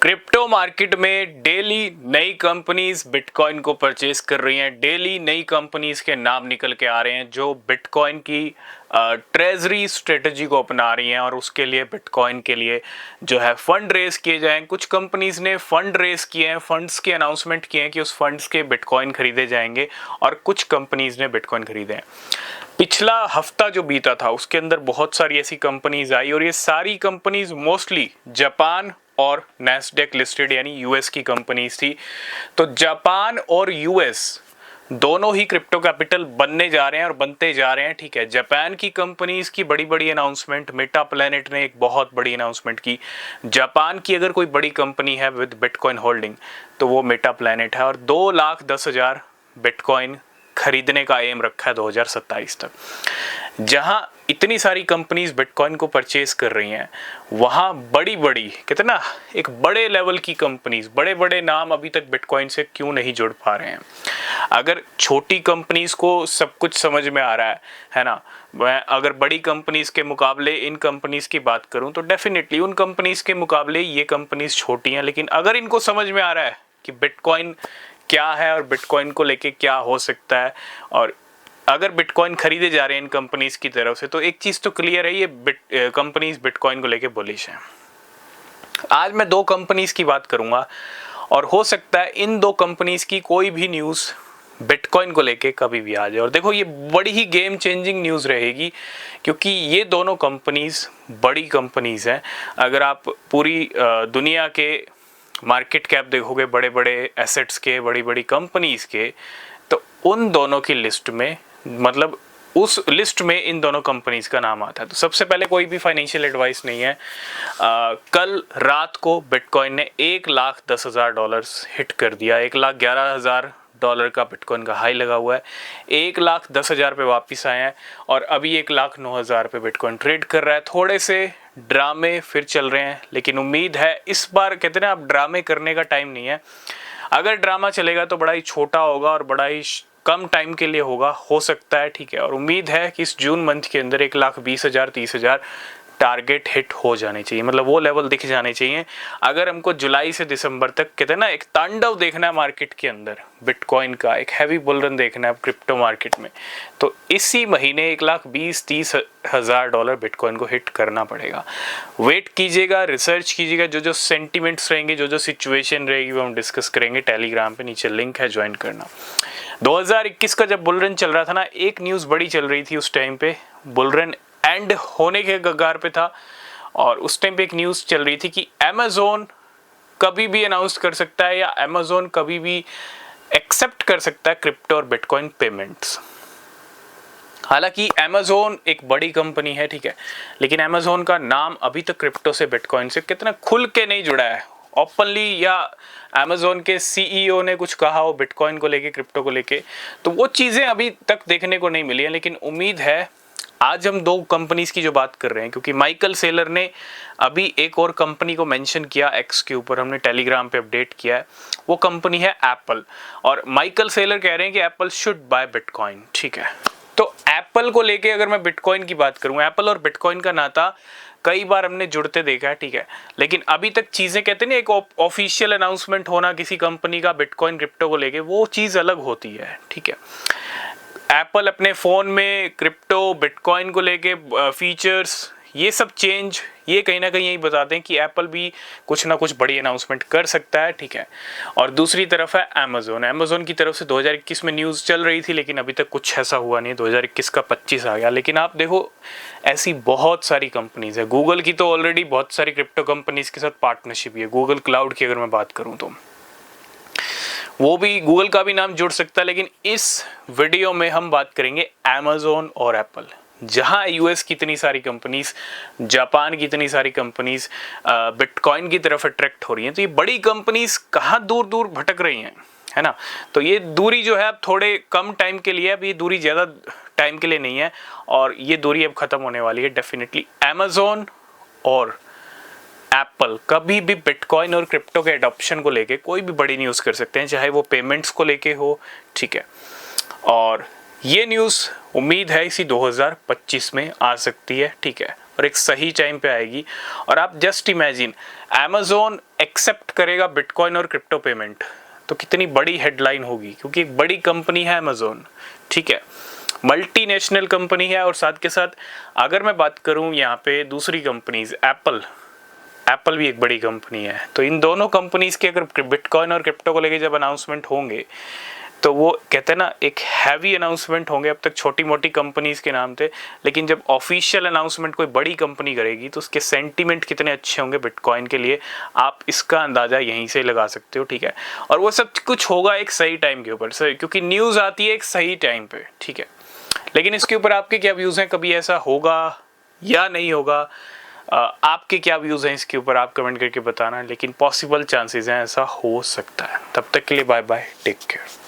Crypto market में daily नई companies bitcoin को परचेस कर रही हैं। डेली नई कंपनीज के नाम निकल के आ रहे हैं जो बिटकॉइन की ट्रेजरी स्ट्रेटजी को अपना रही हैं और उसके लिए बिटकॉइन के लिए जो है फंड रेज किए जाएं। कुछ कंपनीज ने फंड रेज किए हैं, फंड्स के अनाउंसमेंट किए हैं कि उस फंड्स के बिटकॉइन खरीदे जाएंगे और कुछ कंपनीज ने बिटकॉइन खरीदे हैं। पिछला हफ्ता जो बीता था उसके अंदर बहुत सारी ऐसी कंपनीज आई और ये सारी कंपनीज मोस्टली जापान और नैस्डैक लिस्टेड यानी यूएस की कंपनीज थी। तो जापान और यूएस दोनों ही क्रिप्टो कैपिटल बनने जा रहे हैं और बनते जा रहे हैं। ठीक है, जापान की कंपनीज की बड़ी बड़ी अनाउंसमेंट, मेटा प्लैनेट ने एक बहुत बड़ी अनाउंसमेंट की। जापान की अगर कोई बड़ी कंपनी है विद बिटकॉइन होल्डिंग तो वो मेटा प्लैनेट है और 2,10,000 बिटकॉइन खरीदने का एम रखा है 2027 तक। जहां इतनी सारी कंपनीज बिटकॉइन को परचेज कर रही हैं वहां बड़ी बड़ी कहते ना एक बड़े लेवल की कंपनीज, बड़े बड़े नाम अभी तक बिटकॉइन से क्यों नहीं जुड़ पा रहे हैं। अगर छोटी कंपनीज को सब कुछ समझ में आ रहा है ना, मैं अगर बड़ी कंपनीज के मुकाबले इन कंपनीज की बात करूं तो डेफिनेटली उन कंपनीज के मुकाबले ये कंपनीज छोटी हैं। लेकिन अगर इनको समझ में आ रहा है कि बिटकॉइन क्या है और बिटकॉइन को लेके क्या हो सकता है और अगर बिटकॉइन खरीदे जा रहे हैं इन कंपनीज की तरफ से, तो एक चीज तो क्लियर है, ये कंपनीज बिटकॉइन को लेके बुलिश हैं। आज मैं दो कंपनीज की बात करूंगा और हो सकता है इन दो कंपनीज की कोई भी न्यूज बिटकॉइन को लेके कभी भी आ जाए। और देखो ये बड़ी ही गेम चेंजिंग न्यूज रहेगी क्योंकि ये दोनों कंपनीज बड़ी कंपनीज हैं। अगर आप पूरी दुनिया के मार्केट कैप देखोगे बड़े बड़े एसेट्स के, बड़ी बड़ी कंपनीज के, तो उन दोनों की लिस्ट में, मतलब उस लिस्ट में इन दोनों कंपनीज का नाम आता है। तो सबसे पहले कोई भी फाइनेंशियल एडवाइस नहीं है। कल रात को बिटकॉइन ने $1,10,000 हिट कर दिया। $1,11,000 का बिटकॉइन का हाई लगा हुआ है। 1,10,000 पे वापस आए हैं और अभी 1,09,000 पे बिटकॉइन ट्रेड कर रहा है। थोड़े से ड्रामे फिर चल रहे हैं लेकिन उम्मीद है इस बार, कहते हैं आप ड्रामे करने का टाइम नहीं है। अगर ड्रामा चलेगा तो बड़ा ही छोटा होगा और बड़ा ही कम टाइम के लिए होगा, हो सकता है। ठीक है, और उम्मीद है कि इस जून मंथ के अंदर 1,20,000 30,000 टारगेट हिट हो जाने चाहिए, मतलब वो लेवल दिख जाने चाहिए। अगर हमको जुलाई से दिसंबर तक कहते हैं ना एक तांडव देखना है मार्केट के अंदर, बिटकॉइन का एक हैवी बुल रन देखना है क्रिप्टो मार्केट में, तो इसी महीने 1,20,30,000 डॉलर बिटकॉइन को हिट करना पड़ेगा। वेट कीजिएगा, रिसर्च कीजिएगा, जो जो सेंटिमेंट्स रहेंगे, जो जो सिचुएशन रहेगी वो हम डिस्कस करेंगे। टेलीग्राम पे नीचे लिंक है, ज्वाइन करना। 2021 का जब बुल रन चल रहा था ना, एक न्यूज़ बड़ी चल रही थी उस टाइम पे, बुल रन एंड होने के कगार पे था और उस टाइम पे एक न्यूज़ चल रही थी कि अमेज़न कभी भी अनाउंस कर सकता है या अमेज़न कभी भी एक्सेप्ट कर सकता है क्रिप्टो और बिटकॉइन पेमेंट्स। हालांकि अमेज़न एक बड़ी कंपनी है, ठीक है, लेकिन अमेज़न का नाम अभी तक क्रिप्टो से, बिटकॉइन से कितना खुल के नहीं जुड़ा है ओपनली, या अमेज़न के सीईओ ने कुछ कहा हो बिटकॉइन को लेके, क्रिप्टो को लेके, तो वो चीज़ें अभी तक देखने को नहीं मिली है। लेकिन उम्मीद है, आज हम दो कंपनीज की जो बात कर रहे हैं क्योंकि माइकल सेलर ने अभी एक और कंपनी को मेंशन किया एक्स के ऊपर, हमने टेलीग्राम पे अपडेट किया है, वो कंपनी है एप्पल। और माइकल सेलर कह रहे हैं कि एप्पल शुड बाय बिटकॉइन। ठीक है, तो एप्पल को लेके अगर मैं बिटकॉइन की बात करूं, एप्पल और बिटकॉइन का नाता कई बार हमने जुड़ते देखा है, ठीक है, लेकिन अभी तक चीजें कहते हैं ना, एक ऑफिशियल अनाउंसमेंट होना किसी कंपनी का बिटकॉइन क्रिप्टो को लेके, वो चीज अलग होती है। ठीक है, एप्पल अपने फ़ोन में क्रिप्टो बिटकॉइन को लेके फीचर्स, ये सब चेंज, ये कहीं ना कहीं यही बताते हैं कि एप्पल भी कुछ ना कुछ बड़ी अनाउंसमेंट कर सकता है। ठीक है, और दूसरी तरफ है अमेज़न की तरफ से 2021 में न्यूज़ चल रही थी लेकिन अभी तक कुछ ऐसा हुआ नहीं। 2021 का 25 आ गया, लेकिन आप देखो ऐसी बहुत सारी कंपनीज है। गूगल की तो ऑलरेडी बहुत सारी क्रिप्टो कंपनीज के साथ पार्टनरशिप है। गूगल क्लाउड की अगर मैं बात करूँ तो वो भी, गूगल का भी नाम जुड़ सकता है। लेकिन इस वीडियो में हम बात करेंगे अमेज़न और एप्पल, जहां यूएस की इतनी सारी कंपनीज, जापान की इतनी सारी कंपनीज बिटकॉइन की तरफ अट्रैक्ट हो रही हैं। तो ये बड़ी कंपनीज कहाँ दूर दूर भटक रही हैं, है ना। तो ये दूरी जो है अब थोड़े कम टाइम के लिए, अब ये दूरी ज़्यादा टाइम के लिए नहीं है और ये दूरी अब ख़त्म होने वाली है डेफिनेटली। अमेज़न और एप्पल कभी भी बिटकॉइन और क्रिप्टो के एडॉप्शन को लेके कोई भी बड़ी न्यूज़ कर सकते हैं, चाहे वो पेमेंट्स को लेके हो। ठीक है, और ये न्यूज़ उम्मीद है इसी 2025 में आ सकती है। ठीक है, और एक सही टाइम पे आएगी। और आप जस्ट इमेजिन, अमेज़ॉन एक्सेप्ट करेगा बिटकॉइन और क्रिप्टो पेमेंट, तो कितनी बड़ी हेडलाइन होगी, क्योंकि एक बड़ी कंपनी है अमेज़ॉन, ठीक है, मल्टीनेशनल कंपनी है। और साथ के साथ अगर मैं बात करूं यहाँ पे दूसरी कंपनीज, एप्पल भी एक बड़ी कंपनी है। तो इन दोनों कंपनीज के अगर बिटकॉइन और क्रिप्टो को लेके जब अनाउंसमेंट होंगे तो वो कहते हैं ना एक हैवी अनाउंसमेंट होंगे। अब तक छोटी मोटी कंपनीज के नाम थे, लेकिन जब ऑफिशियल अनाउंसमेंट कोई बड़ी कंपनी करेगी तो उसके सेंटीमेंट कितने अच्छे होंगे बिटकॉइन के लिए, आप इसका अंदाज़ा यहीं से लगा सकते हो, ठीक है। और वो सब कुछ होगा एक सही टाइम के ऊपर, क्योंकि न्यूज़ आती है एक सही टाइम पे, ठीक है। लेकिन इसके ऊपर आपके क्या व्यूज़ हैं, कभी ऐसा होगा या नहीं होगा, आपके क्या व्यूज़ हैं इसके ऊपर आप कमेंट करके बताना। लेकिन पॉसिबल चांसेस हैं ऐसा हो सकता है। तब तक के लिए बाय बाय, टेक केयर।